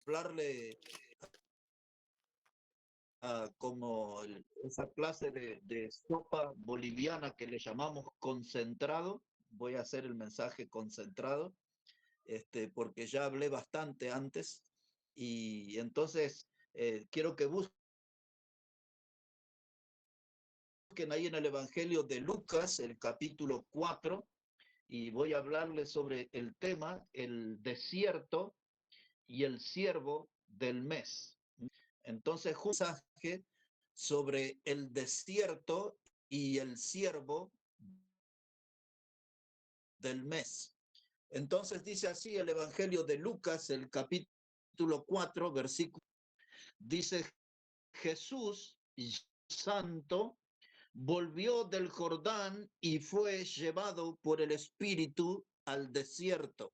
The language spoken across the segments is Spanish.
hablarle como esa clase de sopa boliviana que le llamamos concentrado. Voy a hacer el mensaje concentrado, porque ya hablé bastante antes y entonces quiero que busquen ahí en el Evangelio de Lucas, el capítulo 4, y voy a hablarles sobre el tema, el desierto y el siervo del mes. Entonces, un mensaje sobre el desierto y el siervo del mes. Entonces dice así el Evangelio de Lucas, el capítulo 4, versículo. Dice, Jesús, santo, volvió del Jordán y fue llevado por el Espíritu al desierto.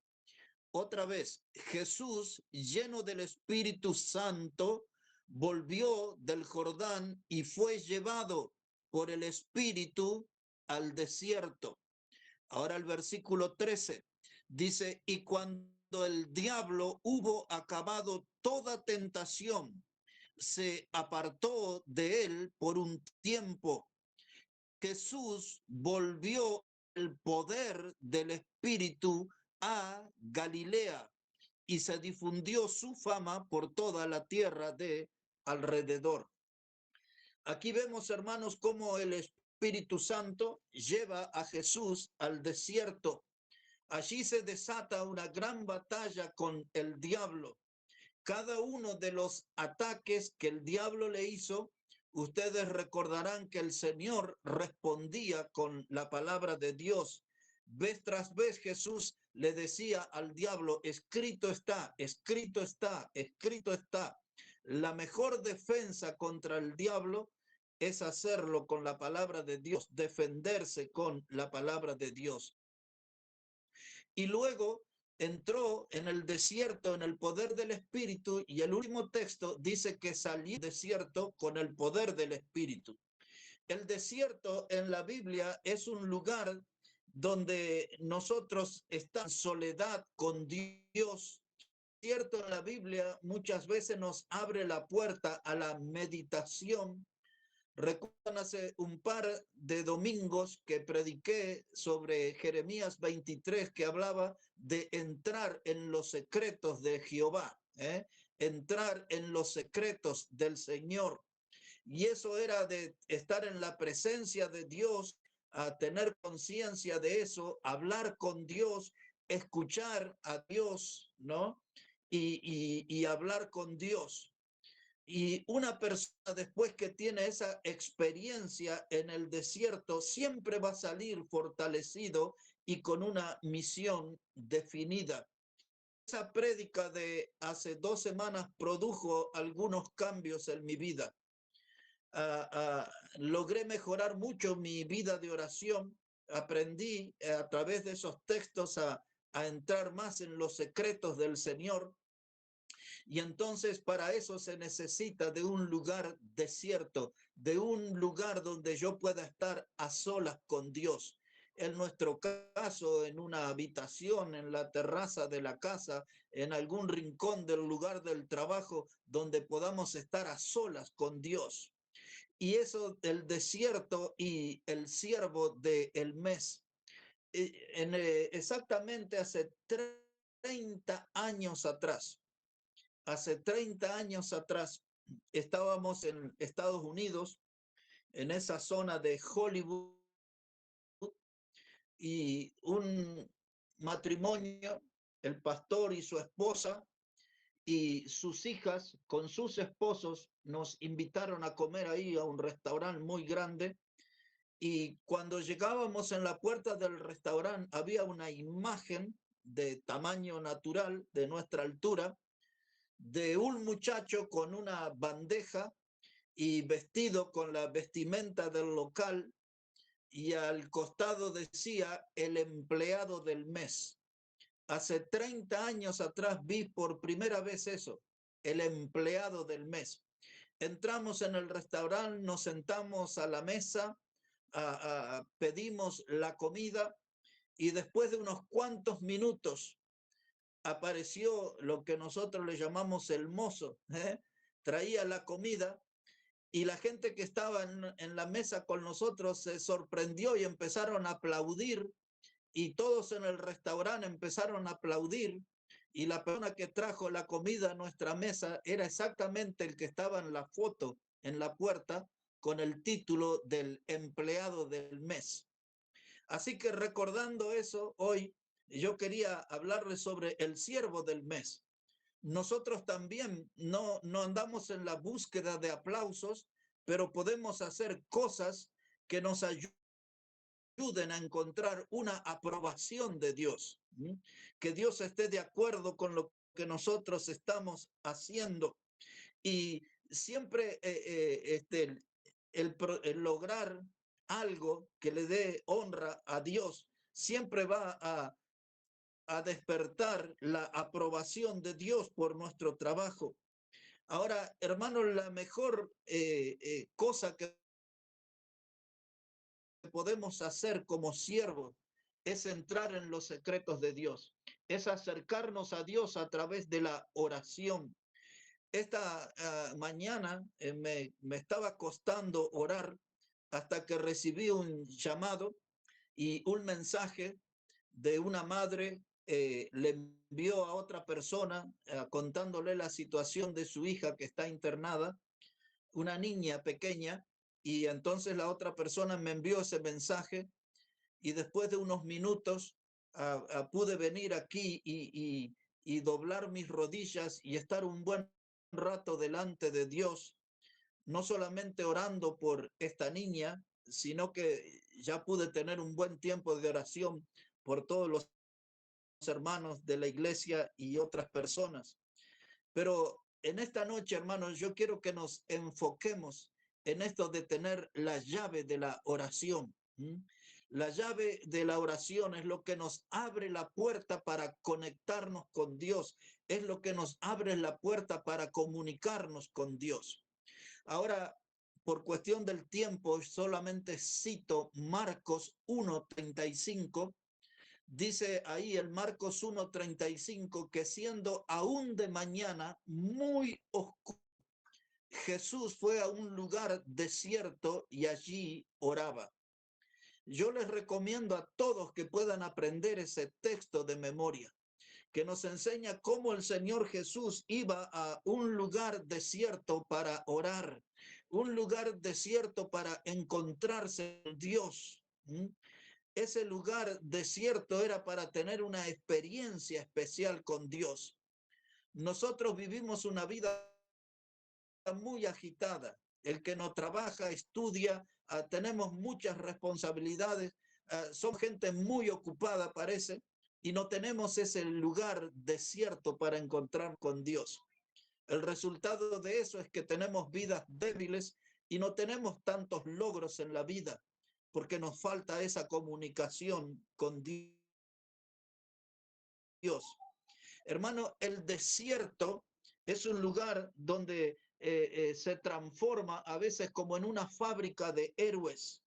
Otra vez, Jesús, lleno del Espíritu Santo, volvió del Jordán y fue llevado por el Espíritu al desierto. Ahora el versículo 13 dice, y cuando el diablo hubo acabado toda tentación, se apartó de él por un tiempo. Jesús volvió el poder del Espíritu a Galilea y se difundió su fama por toda la tierra de alrededor. Aquí vemos, hermanos, cómo el Espíritu Santo lleva a Jesús al desierto. Allí se desata una gran batalla con el diablo. Cada uno de los ataques que el diablo le hizo, ustedes recordarán que el Señor respondía con la palabra de Dios. Vez tras vez Jesús le decía al diablo, escrito está, escrito está, escrito está. La mejor defensa contra el diablo es hacerlo con la palabra de Dios, defenderse con la palabra de Dios. Y luego entró en el desierto en el poder del Espíritu, y el último texto dice que salió del desierto con el poder del Espíritu. El desierto en la Biblia es un lugar donde nosotros estamos en soledad con Dios. Cierto, en la Biblia muchas veces nos abre la puerta a la meditación. Recuerdan hace un par de domingos que prediqué sobre Jeremías 23, que hablaba de entrar en los secretos de Jehová, entrar en los secretos del Señor. Y eso era de estar en la presencia de Dios, a tener conciencia de eso, hablar con Dios, escuchar a Dios, ¿no? Y hablar con Dios. Y una persona después que tiene esa experiencia en el desierto siempre va a salir fortalecido y con una misión definida. Esa prédica de hace 2 semanas produjo algunos cambios en mi vida. Logré mejorar mucho mi vida de oración. Aprendí a través de esos textos a entrar más en los secretos del Señor. Y entonces para eso se necesita de un lugar desierto, de un lugar donde yo pueda estar a solas con Dios. En nuestro caso, en una habitación, en la terraza de la casa, en algún rincón del lugar del trabajo, donde podamos estar a solas con Dios. Y eso, el desierto y el siervo del mes. Exactamente hace 30 años atrás, hace 30 años atrás, estábamos en Estados Unidos, en esa zona de Hollywood, y un matrimonio, el pastor y su esposa y sus hijas con sus esposos nos invitaron a comer ahí a un restaurante muy grande. Y cuando llegábamos en la puerta del restaurante había una imagen de tamaño natural, de nuestra altura, de un muchacho con una bandeja y vestido con la vestimenta del local, y al costado decía el empleado del mes. Hace 30 años atrás vi por primera vez eso, el empleado del mes. Entramos en el restaurante, nos sentamos a la mesa, pedimos la comida, y después de unos cuantos minutos apareció lo que nosotros le llamamos el mozo, traía la comida y la gente que estaba en la mesa con nosotros se sorprendió y empezaron a aplaudir y todos en el restaurante empezaron a aplaudir y la persona que trajo la comida a nuestra mesa era exactamente el que estaba en la foto en la puerta con el título del empleado del mes. Así que recordando eso, hoy yo quería hablarles sobre el siervo del mes. Nosotros también no andamos en la búsqueda de aplausos, pero podemos hacer cosas que nos ayuden a encontrar una aprobación de Dios, que Dios esté de acuerdo con lo que nosotros estamos haciendo. Y siempre el lograr algo que le dé honra a Dios siempre va a despertar la aprobación de Dios por nuestro trabajo. Ahora, hermanos, la mejor cosa que podemos hacer como siervos es entrar en los secretos de Dios, es acercarnos a Dios a través de la oración. Esta mañana me estaba costando orar hasta que recibí un llamado y un mensaje de una madre. Le envió a otra persona contándole la situación de su hija que está internada, una niña pequeña, y entonces la otra persona me envió ese mensaje y después de unos minutos pude venir aquí y doblar mis rodillas y estar un buen rato delante de Dios, no solamente orando por esta niña, sino que ya pude tener un buen tiempo de oración por todos los hermanos de la iglesia y otras personas. Pero en esta noche, hermanos, yo quiero que nos enfoquemos en esto de tener la llave de la oración. La llave de la oración es lo que nos abre la puerta para conectarnos con Dios, es lo que nos abre la puerta para comunicarnos con Dios. Ahora, por cuestión del tiempo, solamente cito Marcos 1:35. Dice ahí el Marcos 1:35 que siendo aún de mañana muy oscuro, Jesús fue a un lugar desierto y allí oraba. Yo les recomiendo a todos que puedan aprender ese texto de memoria, que nos enseña cómo el Señor Jesús iba a un lugar desierto para orar, un lugar desierto para encontrarse con Dios. Ese lugar desierto era para tener una experiencia especial con Dios. Nosotros vivimos una vida muy agitada. El que no trabaja, estudia, tenemos muchas responsabilidades, son gente muy ocupada, parece, y no tenemos ese lugar desierto para encontrar con Dios. El resultado de eso es que tenemos vidas débiles y no tenemos tantos logros en la vida, porque nos falta esa comunicación con Dios. Hermano, el desierto es un lugar donde se transforma a veces como en una fábrica de héroes.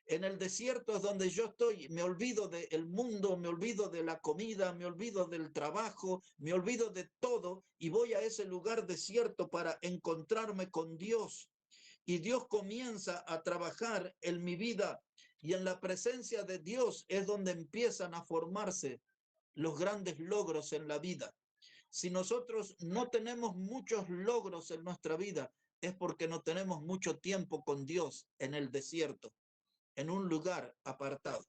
En el desierto es donde yo estoy, me olvido del mundo, me olvido de la comida, me olvido del trabajo, me olvido de todo y voy a ese lugar desierto para encontrarme con Dios. Y Dios comienza a trabajar en mi vida y en la presencia de Dios es donde empiezan a formarse los grandes logros en la vida. Si nosotros no tenemos muchos logros en nuestra vida, es porque no tenemos mucho tiempo con Dios en el desierto, en un lugar apartado.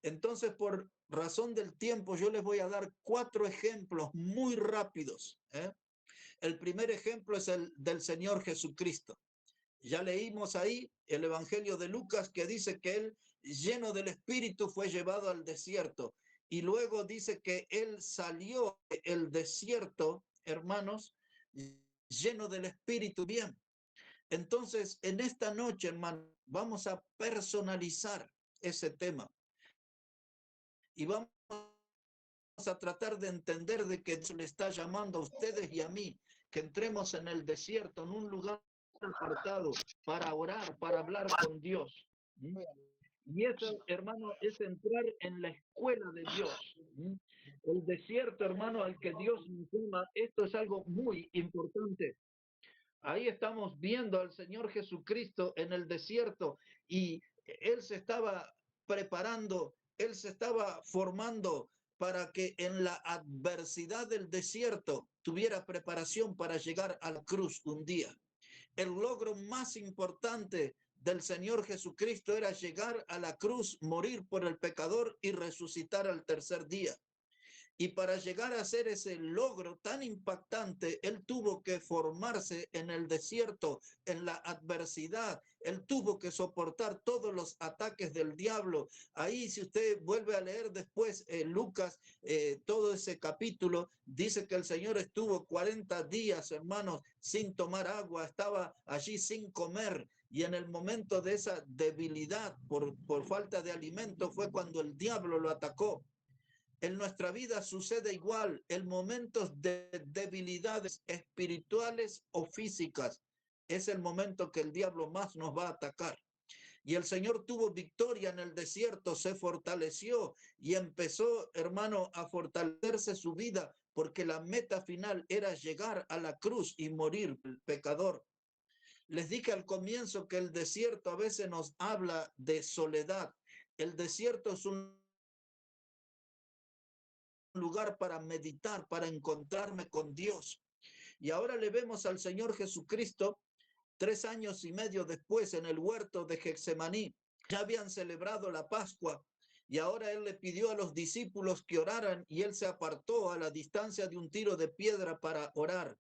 Entonces, por razón del tiempo, yo les voy a dar 4 ejemplos muy rápidos. El primer ejemplo es el del Señor Jesucristo. Ya leímos ahí el Evangelio de Lucas que dice que él, lleno del Espíritu, fue llevado al desierto. Y luego dice que él salió del desierto, hermanos, lleno del Espíritu bien. Entonces, en esta noche, hermanos, vamos a personalizar ese tema y vamos a tratar de entender de que Dios le está llamando a ustedes y a mí, que entremos en el desierto, en un lugar apartado, para orar, para hablar con Dios. Y eso, hermano, es entrar en la escuela de Dios. El desierto, hermano, al que Dios nos llama, esto es algo muy importante. Ahí estamos viendo al Señor Jesucristo en el desierto y Él se estaba preparando, Él se estaba formando para que en la adversidad del desierto tuviera preparación para llegar a la cruz un día. El logro más importante del Señor Jesucristo era llegar a la cruz, morir por el pecador y resucitar al tercer día. Y para llegar a hacer ese logro tan impactante, él tuvo que formarse en el desierto, en la adversidad. Él tuvo que soportar todos los ataques del diablo. Ahí, si usted vuelve a leer después Lucas, todo ese capítulo, dice que el Señor estuvo 40 días, hermanos, sin tomar agua, estaba allí sin comer. Y en el momento de esa debilidad por falta de alimento fue cuando el diablo lo atacó. En nuestra vida sucede igual, en momentos de debilidades espirituales o físicas. Es el momento que el diablo más nos va a atacar. Y el Señor tuvo victoria en el desierto, se fortaleció y empezó, hermano, a fortalecerse su vida, porque la meta final era llegar a la cruz y morir el pecador. Les dije al comienzo que el desierto a veces nos habla de soledad. El desierto es un lugar para meditar, para encontrarme con Dios. Y ahora le vemos al Señor Jesucristo 3 años y medio después en el huerto de Getsemaní. Ya habían celebrado la Pascua y ahora él le pidió a los discípulos que oraran y él se apartó a la distancia de un tiro de piedra para orar.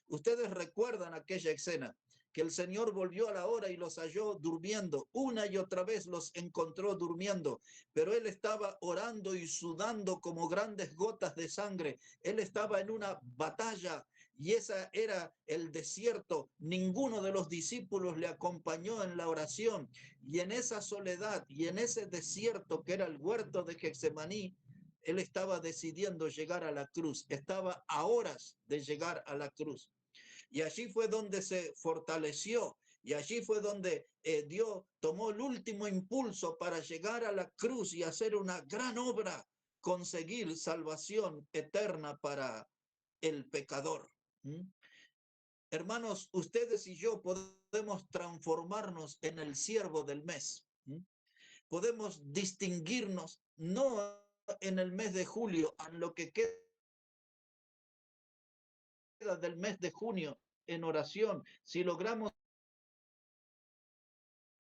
Ustedes recuerdan aquella escena, que el Señor volvió a la hora y los halló durmiendo. Una y otra vez los encontró durmiendo, pero él estaba orando y sudando como grandes gotas de sangre. Él estaba en una batalla y esa era el desierto. Ninguno de los discípulos le acompañó en la oración y en esa soledad y en ese desierto que era el huerto de Getsemaní, él estaba decidiendo llegar a la cruz, estaba a horas de llegar a la cruz. Y allí fue donde se fortaleció y allí fue donde Dios tomó el último impulso para llegar a la cruz y hacer una gran obra, conseguir salvación eterna para el pecador. ¿Mm? Hermanos, ustedes y yo podemos transformarnos en el siervo del mes. ¿Mm? Podemos distinguirnos no en el mes de julio, en lo que queda del mes de junio en oración, si logramos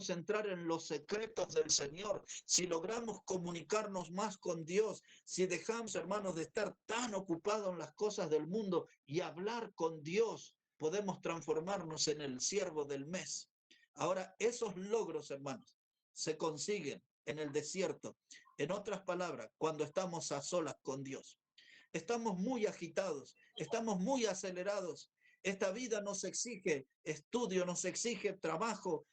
entrar en los secretos del Señor, si logramos comunicarnos más con Dios, si dejamos, hermanos, de estar tan ocupados en las cosas del mundo y hablar con Dios, podemos transformarnos en el siervo del mes. Ahora, esos logros, hermanos, se consiguen en el desierto. En otras palabras, cuando estamos a solas con Dios. Estamos muy agitados, estamos muy acelerados. Esta vida nos exige estudio, nos exige trabajo,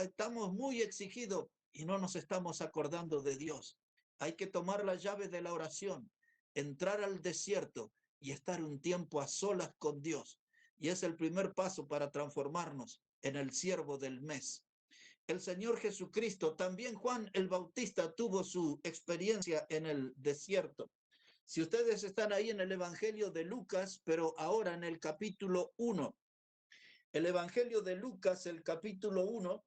estamos muy exigidos y no nos estamos acordando de Dios. Hay que tomar la llave de la oración, entrar al desierto y estar un tiempo a solas con Dios. Y es el primer paso para transformarnos en el siervo del mes. El Señor Jesucristo, también Juan el Bautista tuvo su experiencia en el desierto. Si ustedes están ahí en el Evangelio de Lucas, pero ahora en el capítulo 1, el Evangelio de Lucas, el capítulo 1,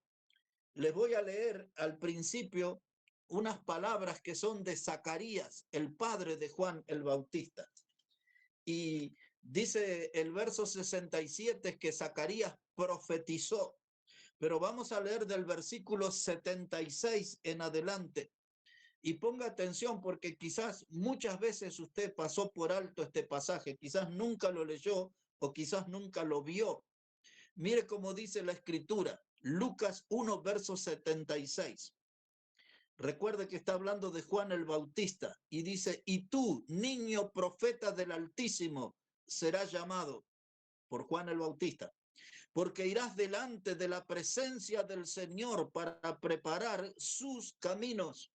les voy a leer al principio unas palabras que son de Zacarías, el padre de Juan el Bautista. Y dice el verso 67 que Zacarías profetizó, pero vamos a leer del versículo 76 en adelante. Y ponga atención porque quizás muchas veces usted pasó por alto este pasaje, quizás nunca lo leyó o quizás nunca lo vio. Mire cómo dice la escritura, Lucas 1, verso 76. Recuerde que está hablando de Juan el Bautista y dice, y tú, niño profeta del Altísimo, serás llamado por Juan el Bautista, porque irás delante de la presencia del Señor para preparar sus caminos,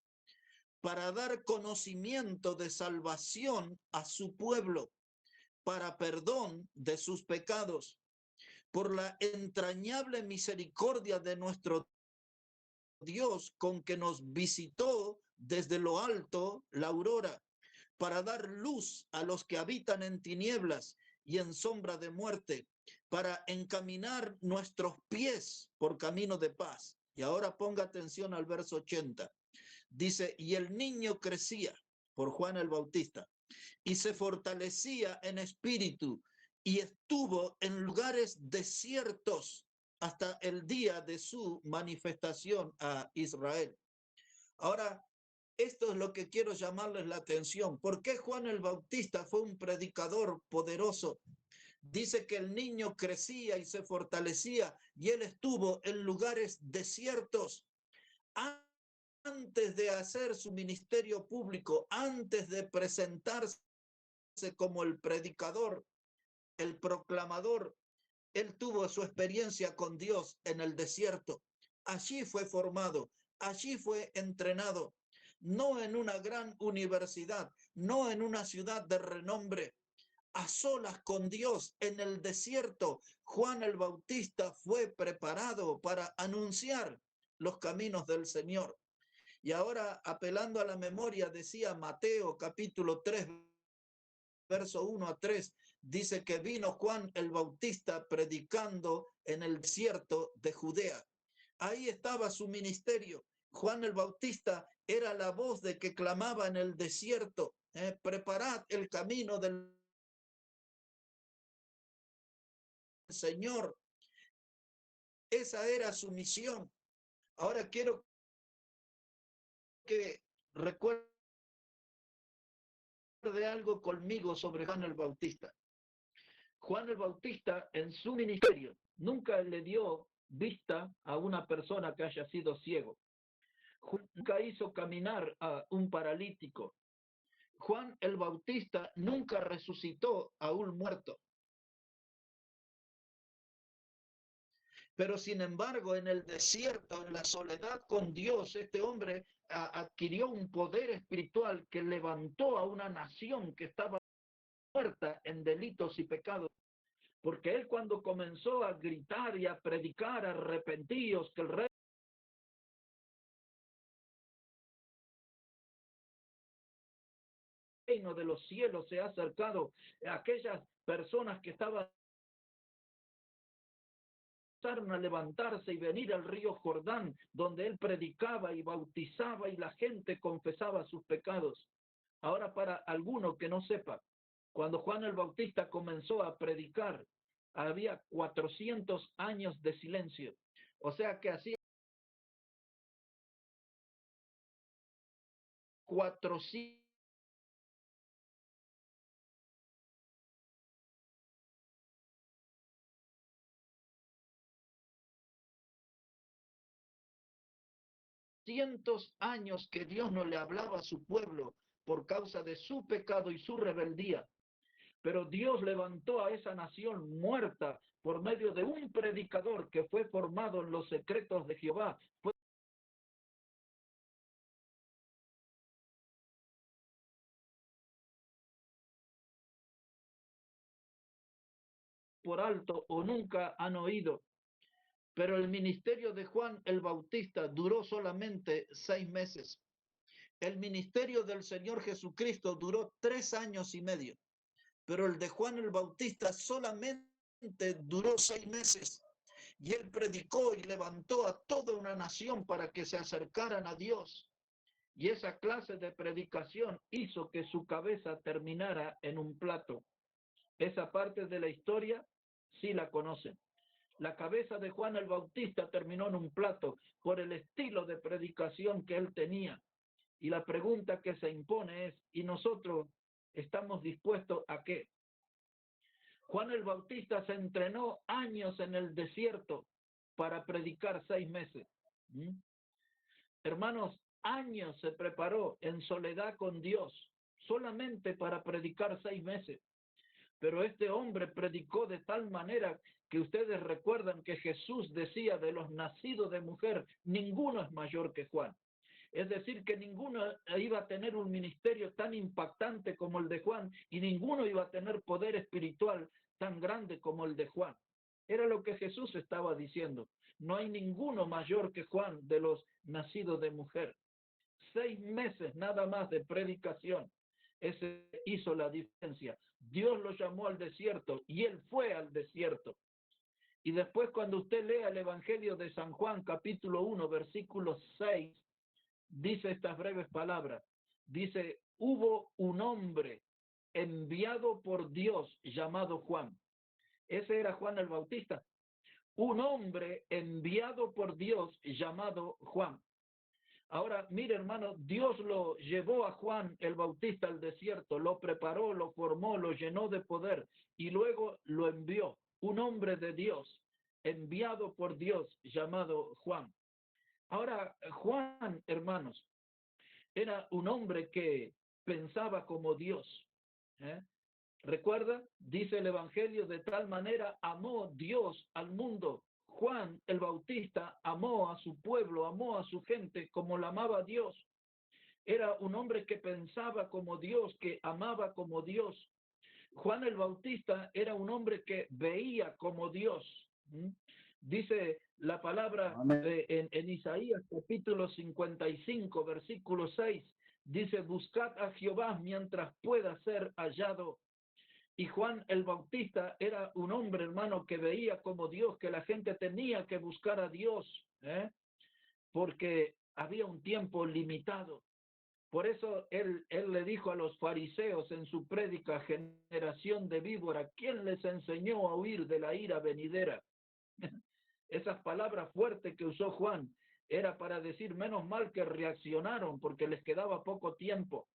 para dar conocimiento de salvación a su pueblo, para perdón de sus pecados, por la entrañable misericordia de nuestro Dios con que nos visitó desde lo alto la aurora, para dar luz a los que habitan en tinieblas y en sombra de muerte, para encaminar nuestros pies por camino de paz. Y ahora ponga atención al verso 80. Dice, y el niño crecía, por Juan el Bautista, y se fortalecía en espíritu, y estuvo en lugares desiertos hasta el día de su manifestación a Israel. Ahora, esto es lo que quiero llamarles la atención. ¿Por qué Juan el Bautista fue un predicador poderoso? Dice que el niño crecía y se fortalecía y él estuvo en lugares desiertos antes de hacer su ministerio público, antes de presentarse como el predicador, el proclamador. Él tuvo su experiencia con Dios en el desierto. Allí fue formado, allí fue entrenado, no en una gran universidad, no en una ciudad de renombre. A solas con Dios en el desierto, Juan el Bautista fue preparado para anunciar los caminos del Señor. Y ahora, apelando a la memoria, decía Mateo capítulo 3, verso 1 a 3, dice que vino Juan el Bautista predicando en el desierto de Judea. Ahí estaba su ministerio. Juan el Bautista era la voz de que clamaba en el desierto, preparad el camino del Señor. Esa era su misión. Ahora quiero que recuerde algo conmigo sobre Juan el Bautista. Juan el Bautista en su ministerio nunca le dio vista a una persona que haya sido ciego. Nunca hizo caminar a un paralítico. Juan el Bautista nunca resucitó a un muerto. Pero sin embargo, en el desierto, en la soledad con Dios, este hombre adquirió un poder espiritual que levantó a una nación que estaba muerta en delitos y pecados. Porque él cuando comenzó a gritar y a predicar, arrepentidos, que el reino de los cielos se ha acercado, a aquellas personas que estaban a levantarse y venir al río Jordán, donde él predicaba y bautizaba y la gente confesaba sus pecados. Ahora, para alguno que no sepa, cuando Juan el Bautista comenzó a predicar, había 400 años de silencio. O sea que hacía 400 años que Dios no le hablaba a su pueblo por causa de su pecado y su rebeldía. Pero Dios levantó a esa nación muerta por medio de un predicador que fue formado en los secretos de Jehová. Fue por alto o nunca han oído. Pero el ministerio de Juan el Bautista duró solamente 6 meses. El ministerio del Señor Jesucristo duró 3 años y medio. Pero el de Juan el Bautista solamente duró 6 meses. Y él predicó y levantó a toda una nación para que se acercaran a Dios. Y esa clase de predicación hizo que su cabeza terminara en un plato. Esa parte de la historia sí la conocen. La cabeza de Juan el Bautista terminó en un plato por el estilo de predicación que él tenía. Y la pregunta que se impone es, ¿y nosotros estamos dispuestos a qué? Juan el Bautista se entrenó años en el desierto para predicar 6 meses. Hermanos, años se preparó en soledad con Dios solamente para predicar 6 meses. Pero este hombre predicó de tal manera que ustedes recuerdan que Jesús decía de los nacidos de mujer, ninguno es mayor que Juan. Es decir, que ninguno iba a tener un ministerio tan impactante como el de Juan y ninguno iba a tener poder espiritual tan grande como el de Juan. Era lo que Jesús estaba diciendo. No hay ninguno mayor que Juan de los nacidos de mujer. 6 meses nada más de predicación. Ese hizo la diferencia. Dios lo llamó al desierto y él fue al desierto. Y después cuando usted lea el Evangelio de San Juan, capítulo 1, versículo 6, dice estas breves palabras. Dice, hubo un hombre enviado por Dios llamado Juan. Ese era Juan el Bautista. Un hombre enviado por Dios llamado Juan. Ahora, mire hermano, Dios lo llevó a Juan el Bautista al desierto, lo preparó, lo formó, lo llenó de poder y luego lo envió. Un hombre de Dios, enviado por Dios, llamado Juan. Ahora, Juan, hermanos, era un hombre que pensaba como Dios. ¿eh? Recuerda, dice el Evangelio, de tal manera amó Dios al mundo. Juan el Bautista amó a su pueblo, amó a su gente como la amaba Dios. Era un hombre que pensaba como Dios, que amaba como Dios. Juan el Bautista era un hombre que veía como Dios. Dice la palabra en Isaías capítulo 55, versículo 6, dice, buscad a Jehová mientras pueda ser hallado. Y Juan el Bautista era un hombre, hermano, que veía como Dios, que la gente tenía que buscar a Dios, porque había un tiempo limitado. Por eso él le dijo a los fariseos en su prédica, generación de víbora, ¿quién les enseñó a huir de la ira venidera? Esas palabras fuertes que usó Juan era para decir, menos mal que reaccionaron porque les quedaba poco tiempo.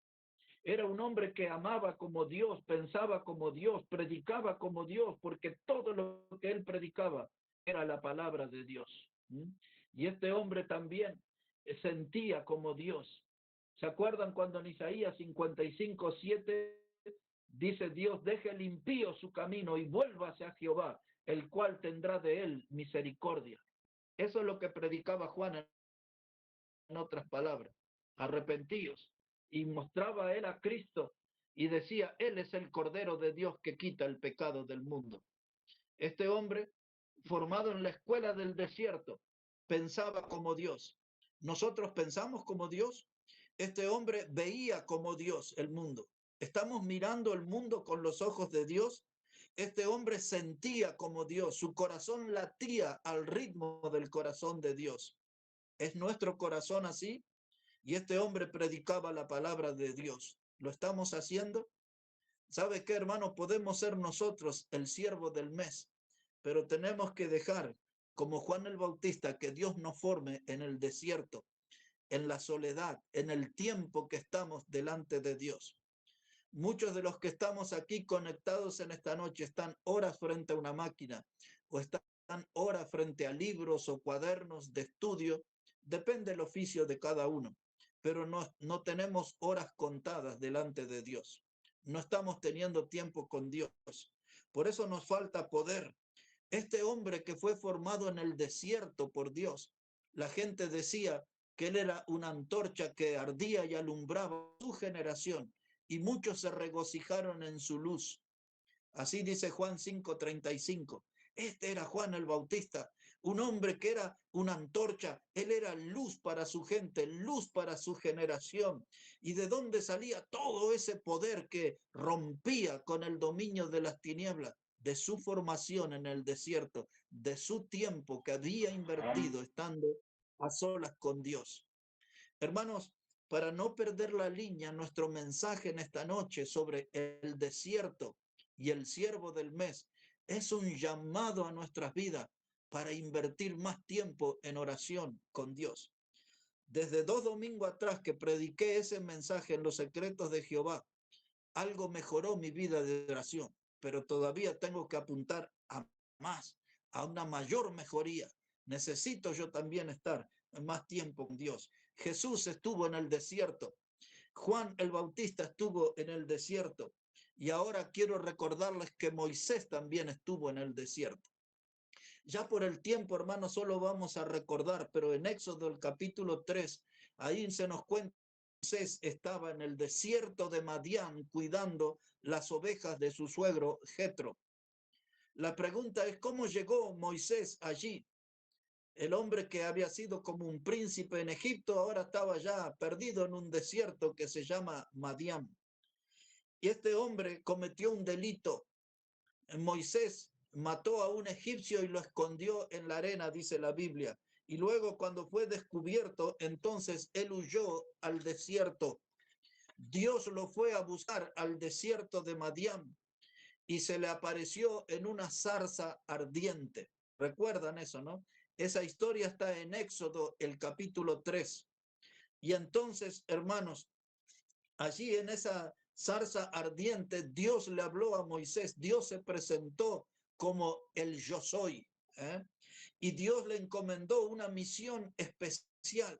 Era un hombre que amaba como Dios, pensaba como Dios, predicaba como Dios, porque todo lo que él predicaba era la palabra de Dios. Y este hombre también sentía como Dios. ¿Se acuerdan cuando en Isaías 55:7 dice Dios, deje el impío su camino y vuélvase a Jehová, el cual tendrá de él misericordia? Eso es lo que predicaba Juan en otras palabras. Arrepentíos. Y mostraba a él a Cristo y decía, él es el Cordero de Dios que quita el pecado del mundo. Este hombre, formado en la escuela del desierto, pensaba como Dios. Nosotros pensamos como Dios. Este hombre veía como Dios el mundo. Estamos mirando el mundo con los ojos de Dios. Este hombre sentía como Dios. Su corazón latía al ritmo del corazón de Dios. ¿Es nuestro corazón así? Y este hombre predicaba la palabra de Dios. ¿Lo estamos haciendo? ¿Sabe qué, hermano? Podemos ser nosotros el siervo del mes, pero tenemos que dejar, como Juan el Bautista, que Dios nos forme en el desierto, en la soledad, en el tiempo que estamos delante de Dios. Muchos de los que estamos aquí conectados en esta noche están horas frente a una máquina o están horas frente a libros o cuadernos de estudio, depende del oficio de cada uno, pero no tenemos horas contadas delante de Dios. No estamos teniendo tiempo con Dios. Por eso nos falta poder. Este hombre que fue formado en el desierto por Dios, la gente decía que él era una antorcha que ardía y alumbraba su generación, y muchos se regocijaron en su luz. Así dice Juan 5:35. Este era Juan el Bautista, un hombre que era una antorcha, él era luz para su gente, luz para su generación. ¿Y de dónde salía todo ese poder que rompía con el dominio de las tinieblas? De su formación en el desierto, de su tiempo que había invertido estando a solas con Dios. Hermanos, para no perder la línea, nuestro mensaje en esta noche sobre el desierto y el siervo del mes es un llamado a nuestras vidas para invertir más tiempo en oración con Dios. Desde 2 domingos atrás que prediqué ese mensaje en los secretos de Jehová, algo mejoró mi vida de oración, pero todavía tengo que apuntar a más, a una mayor mejoría. Necesito yo también estar más tiempo con Dios. Jesús estuvo en el desierto. Juan el Bautista estuvo en el desierto. Y ahora quiero recordarles que Moisés también estuvo en el desierto. Ya por el tiempo, hermano, solo vamos a recordar, pero en Éxodo el capítulo 3, ahí se nos cuenta que Moisés estaba en el desierto de Madián cuidando las ovejas de su suegro Jetro. La pregunta es, ¿cómo llegó Moisés allí? El hombre que había sido como un príncipe en Egipto ahora estaba ya perdido en un desierto que se llama Madián. Y este hombre cometió un delito. Moisés mató a un egipcio y lo escondió en la arena, dice la Biblia. Y luego cuando fue descubierto, entonces él huyó al desierto. Dios lo fue a buscar al desierto de Madián y se le apareció en una zarza ardiente. ¿Recuerdan eso, no? Esa historia está en Éxodo, el capítulo 3. Y entonces, hermanos, allí en esa zarza ardiente, Dios le habló a Moisés. Dios se presentó como el yo soy. ¿eh? Y Dios le encomendó una misión especial.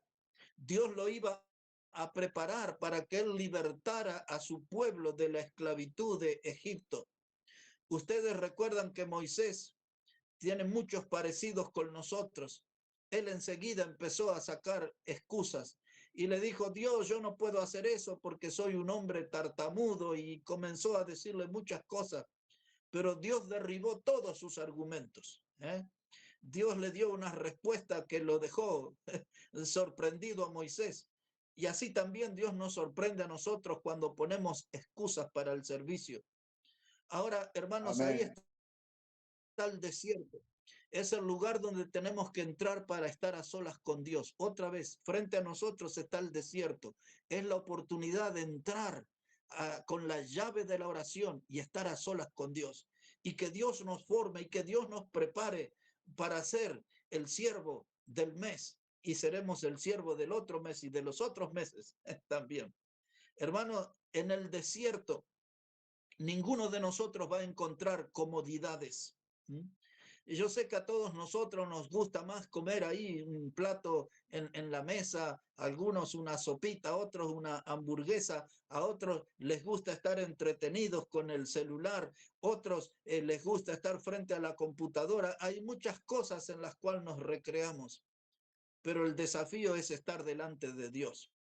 Dios lo iba a preparar para que él libertara a su pueblo de la esclavitud de Egipto. Ustedes recuerdan que Moisés tiene muchos parecidos con nosotros. Él enseguida empezó a sacar excusas y le dijo, Dios, yo no puedo hacer eso porque soy un hombre tartamudo, y comenzó a decirle muchas cosas, pero Dios derribó todos sus argumentos. Dios le dio una respuesta que lo dejó sorprendido a Moisés. Y así también Dios nos sorprende a nosotros cuando ponemos excusas para el servicio. Ahora, hermanos, ahí Amén. está el desierto. Es el lugar donde tenemos que entrar para estar a solas con Dios. Otra vez, frente a nosotros está el desierto. Es la oportunidad de entrar con la llave de la oración y estar a solas con Dios. Y que Dios nos forme y que Dios nos prepare para ser el siervo del mes. Y seremos el siervo del otro mes y de los otros meses también. Hermano, en el desierto ninguno de nosotros va a encontrar comodidades. Y yo sé que a todos nosotros nos gusta más comer ahí un plato en la mesa, algunos una sopita, a otros una hamburguesa, a otros les gusta estar entretenidos con el celular, otros les gusta estar frente a la computadora. Hay muchas cosas en las cuales nos recreamos, pero el desafío es estar delante de Dios.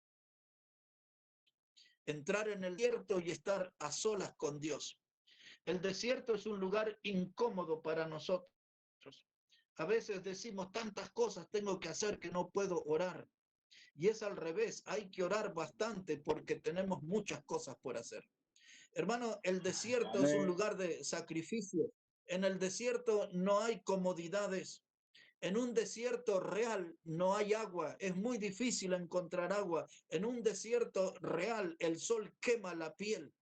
Entrar en el desierto y estar a solas con Dios. El desierto es un lugar incómodo para nosotros. A veces decimos tantas cosas tengo que hacer que no puedo orar. Y es al revés, hay que orar bastante porque tenemos muchas cosas por hacer. Hermano, el desierto es un Amén. lugar de sacrificio. En el desierto no hay comodidades. En un desierto real no hay agua. Es muy difícil encontrar agua. En un desierto real el sol quema la piel.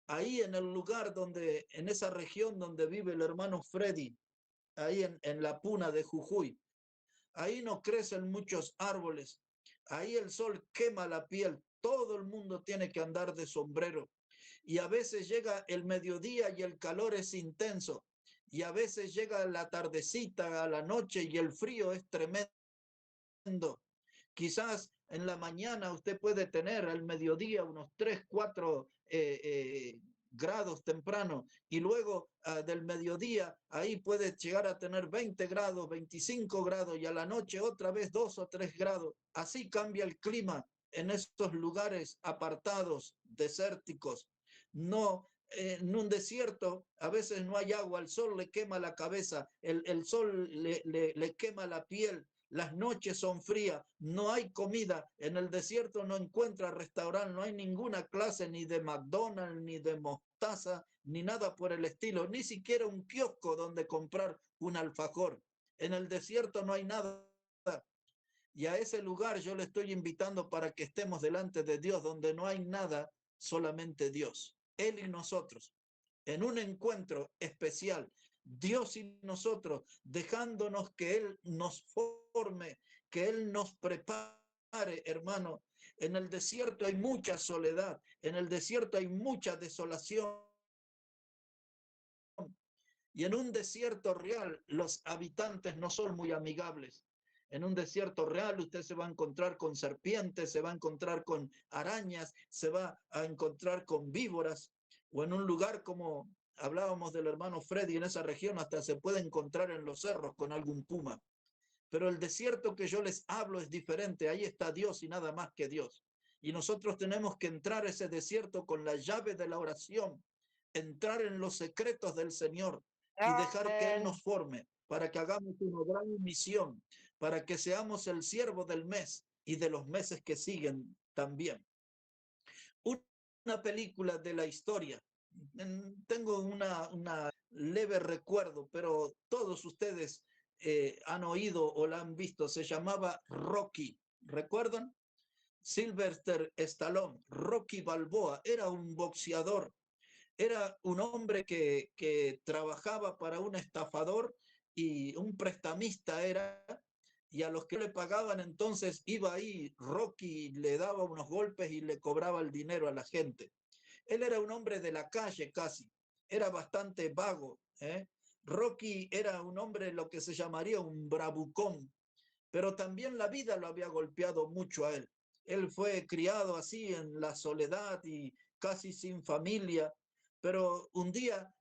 Ahí en el lugar donde, en esa región donde vive el hermano Freddy, ahí en la Puna de Jujuy, ahí no crecen muchos árboles, ahí el sol quema la piel, todo el mundo tiene que andar de sombrero, y a veces llega el mediodía y el calor es intenso, y a veces llega la tardecita, a la noche, y el frío es tremendo. Quizás en la mañana usted puede tener al mediodía unos 3, 4 grados temprano, y luego del mediodía ahí puede llegar a tener 20 grados, 25 grados, y a la noche otra vez 2 o 3 grados. Así cambia el clima en estos lugares apartados, desérticos. No, en un desierto a veces no hay agua, el sol le quema la cabeza, el sol le quema la piel, las noches son frías, no hay comida, en el desierto no encuentra restaurante, no hay ninguna clase ni de McDonald's, ni de mostaza, ni nada por el estilo, ni siquiera un kiosco donde comprar un alfajor. En el desierto no hay nada. Y a ese lugar yo le estoy invitando para que estemos delante de Dios, donde no hay nada, solamente Dios, Él y nosotros, en un encuentro especial, Dios y nosotros, dejándonos que Él nos forme, que Él nos prepare, hermano. En el desierto hay mucha soledad, en el desierto hay mucha desolación, y en un desierto real los habitantes no son muy amigables. En un desierto real usted se va a encontrar con serpientes, se va a encontrar con arañas, se va a encontrar con víboras, o en un lugar como hablábamos del hermano Freddy, en esa región hasta se puede encontrar en los cerros con algún puma. Pero el desierto que yo les hablo es diferente, ahí está Dios y nada más que Dios. Y nosotros tenemos que entrar a ese desierto con la llave de la oración, entrar en los secretos del Señor y dejar que Él Amén. nos forme para que hagamos una gran misión, para que seamos el siervo del mes y de los meses que siguen también. una película de la historia. Tengo una leve recuerdo, pero todos ustedes han oído o la han visto. Se llamaba Rocky. ¿Recuerdan? Sylvester Stallone, Rocky Balboa, era un boxeador, era un hombre que trabajaba para un estafador y un prestamista era, y a los que le pagaban entonces iba ahí, Rocky le daba unos golpes y le cobraba el dinero a la gente. Él era un hombre de la calle casi, era bastante vago, ¿eh? Rocky era un hombre lo que se llamaría un bravucón, pero también la vida lo había golpeado mucho a él. Él fue criado así en la soledad y casi sin familia, pero un día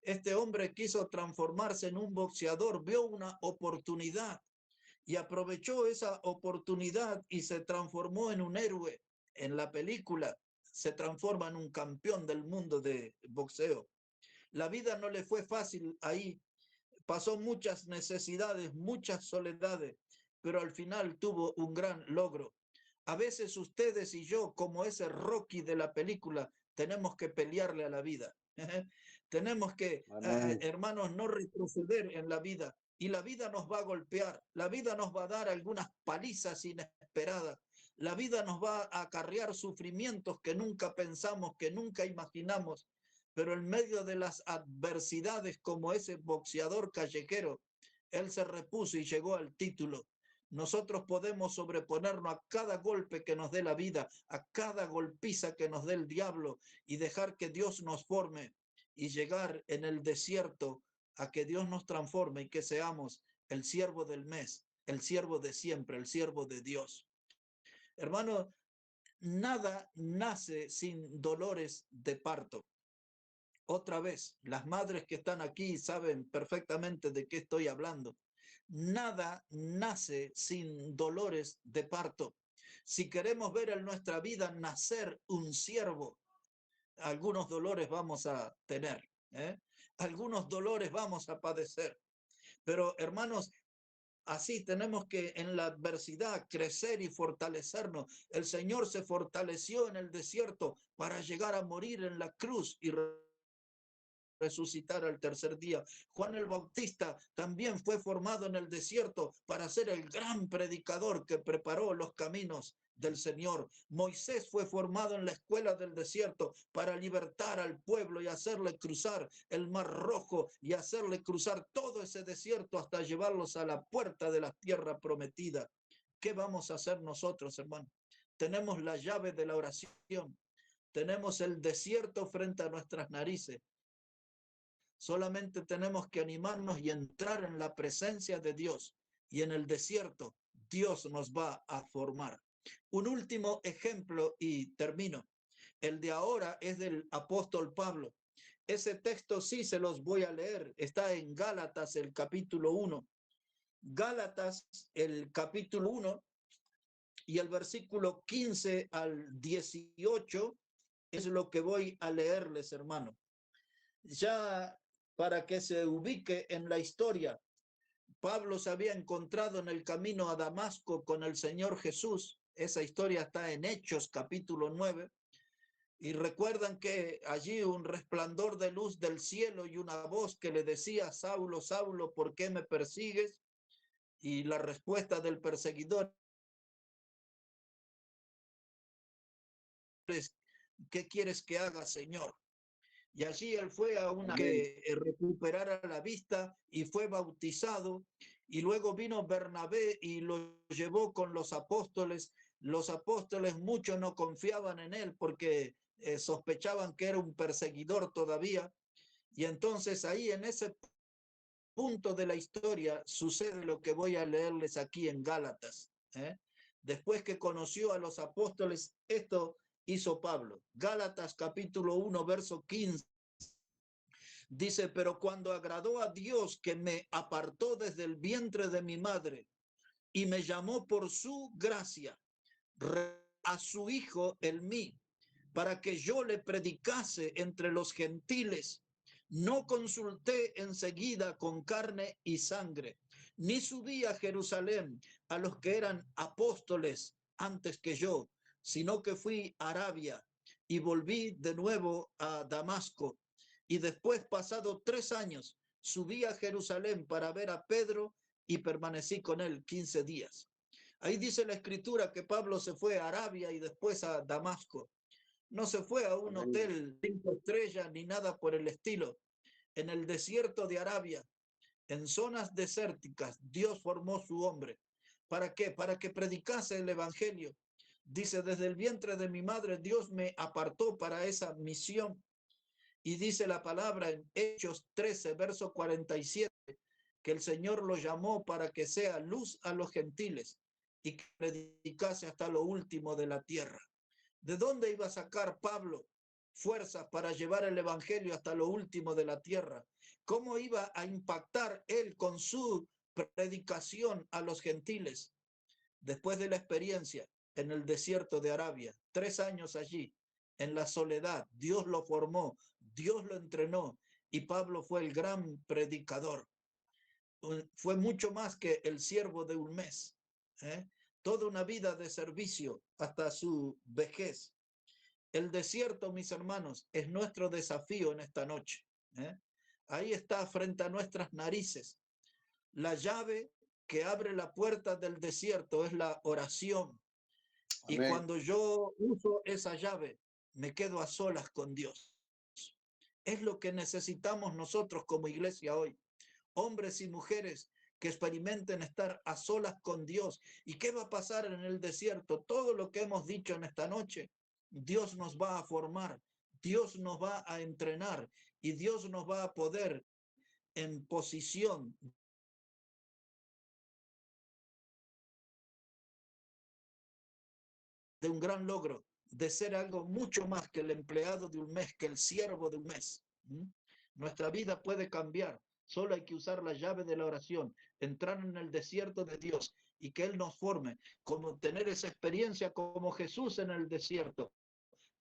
este hombre quiso transformarse en un boxeador, vio una oportunidad y aprovechó esa oportunidad y se transformó en un héroe. En la película se transforma en un campeón del mundo de boxeo. La vida no le fue fácil ahí, pasó muchas necesidades, muchas soledades, pero al final tuvo un gran logro. A veces ustedes y yo, como ese Rocky de la película, tenemos que pelearle a la vida. Tenemos que, Amén. hermanos, no retroceder en la vida. Y la vida nos va a golpear, la vida nos va a dar algunas palizas inesperadas, la vida nos va a acarrear sufrimientos que nunca pensamos, que nunca imaginamos, pero en medio de las adversidades como ese boxeador callejero, él se repuso y llegó al título. Nosotros podemos sobreponernos a cada golpe que nos dé la vida, a cada golpiza que nos dé el diablo y dejar que Dios nos forme y llegar en el desierto a que Dios nos transforme y que seamos el siervo del mes, el siervo de siempre, el siervo de Dios. Hermano, nada nace sin dolores de parto. Otra vez, las madres que están aquí saben perfectamente de qué estoy hablando. Nada nace sin dolores de parto. Si queremos ver en nuestra vida nacer un siervo, algunos dolores vamos a tener, ¿eh? Algunos dolores vamos a padecer. Pero hermanos, así tenemos que en la adversidad crecer y fortalecernos. El Señor se fortaleció en el desierto para llegar a morir en la cruz y resucitar al tercer día. Juan el Bautista también fue formado en el desierto para ser el gran predicador que preparó los caminos del Señor. Moisés fue formado en la escuela del desierto para libertar al pueblo y hacerle cruzar el Mar Rojo y hacerle cruzar todo ese desierto hasta llevarlos a la puerta de la tierra prometida. ¿Qué vamos a hacer nosotros, hermano? Tenemos la llave de la oración, tenemos el desierto frente a nuestras narices. Solamente tenemos que animarnos y entrar en la presencia de Dios. Y en el desierto, Dios nos va a formar. Un último ejemplo y termino. El de ahora es del apóstol Pablo. Ese texto sí se los voy a leer. Está en Gálatas, el capítulo 1. Gálatas, el capítulo 1 y el versículo 15 al 18 es lo que voy a leerles, hermano. Ya para que se ubique en la historia, Pablo se había encontrado en el camino a Damasco con el Señor Jesús. Esa historia está en Hechos capítulo 9. Y recuerdan que allí un resplandor de luz del cielo y una voz que le decía, Saulo, Saulo, ¿por qué me persigues? Y la respuesta del perseguidor es, ¿qué quieres que haga, Señor? Y allí él fue a una Amén. que recuperara la vista y fue bautizado. Y luego vino Bernabé y lo llevó con los apóstoles. Los apóstoles muchos no confiaban en él porque sospechaban que era un perseguidor todavía. Y entonces ahí en ese punto de la historia sucede lo que voy a leerles aquí en Gálatas, ¿eh? Después que conoció a los apóstoles, esto hizo Pablo. Gálatas capítulo 1, verso 15. Dice, pero cuando agradó a Dios que me apartó desde el vientre de mi madre y me llamó por su gracia a su Hijo en mí, para que yo le predicase entre los gentiles, no consulté enseguida con carne y sangre, ni subí a Jerusalén a los que eran apóstoles antes que yo, sino que fui a Arabia y volví de nuevo a Damasco. Y después, pasado 3 años, subí a Jerusalén para ver a Pedro y permanecí con él 15 días. Ahí dice la escritura que Pablo se fue a Arabia y después a Damasco. No se fue a un hotel 5 estrellas ni nada por el estilo. En el desierto de Arabia, en zonas desérticas, Dios formó su hombre. ¿Para qué? Para que predicase el evangelio. Dice, desde el vientre de mi madre, Dios me apartó para esa misión. Y dice la palabra en Hechos 13, verso 47, que el Señor lo llamó para que sea luz a los gentiles y que predicase hasta lo último de la tierra. ¿De dónde iba a sacar Pablo fuerzas para llevar el evangelio hasta lo último de la tierra? ¿Cómo iba a impactar él con su predicación a los gentiles? Después de la experiencia en el desierto de Arabia, 3 años allí, en la soledad, Dios lo formó, Dios lo entrenó y Pablo fue el gran predicador. Fue mucho más que el siervo de un mes, ¿eh? Toda una vida de servicio hasta su vejez. El desierto, mis hermanos, es nuestro desafío en esta noche, ¿eh? Ahí está frente a nuestras narices. La llave que abre la puerta del desierto es la oración. Y Amén. cuando yo uso esa llave, me quedo a solas con Dios. Es lo que necesitamos nosotros como iglesia hoy. Hombres y mujeres que experimenten estar a solas con Dios. ¿Y qué va a pasar en el desierto? Todo lo que hemos dicho en esta noche. Dios nos va a formar, Dios nos va a entrenar y Dios nos va a poner en posición de un gran logro, de ser algo mucho más que el empleado de un mes, que el siervo de un mes. Nuestra vida puede cambiar, solo hay que usar la llave de la oración, entrar en el desierto de Dios y que Él nos forme, como tener esa experiencia como Jesús en el desierto,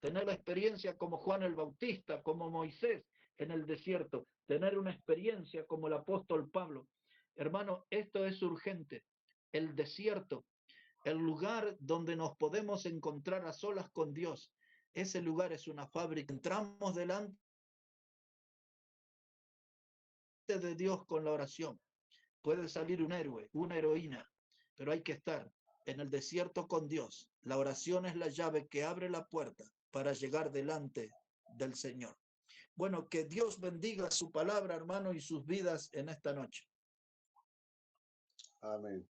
tener la experiencia como Juan el Bautista, como Moisés en el desierto, tener una experiencia como el apóstol Pablo. Hermano, esto es urgente. El desierto, el lugar donde nos podemos encontrar a solas con Dios, ese lugar es una fábrica. Entramos delante de Dios con la oración. Puede salir un héroe, una heroína, pero hay que estar en el desierto con Dios. La oración es la llave que abre la puerta para llegar delante del Señor. Bueno, que Dios bendiga su palabra, hermano, y sus vidas en esta noche. Amén.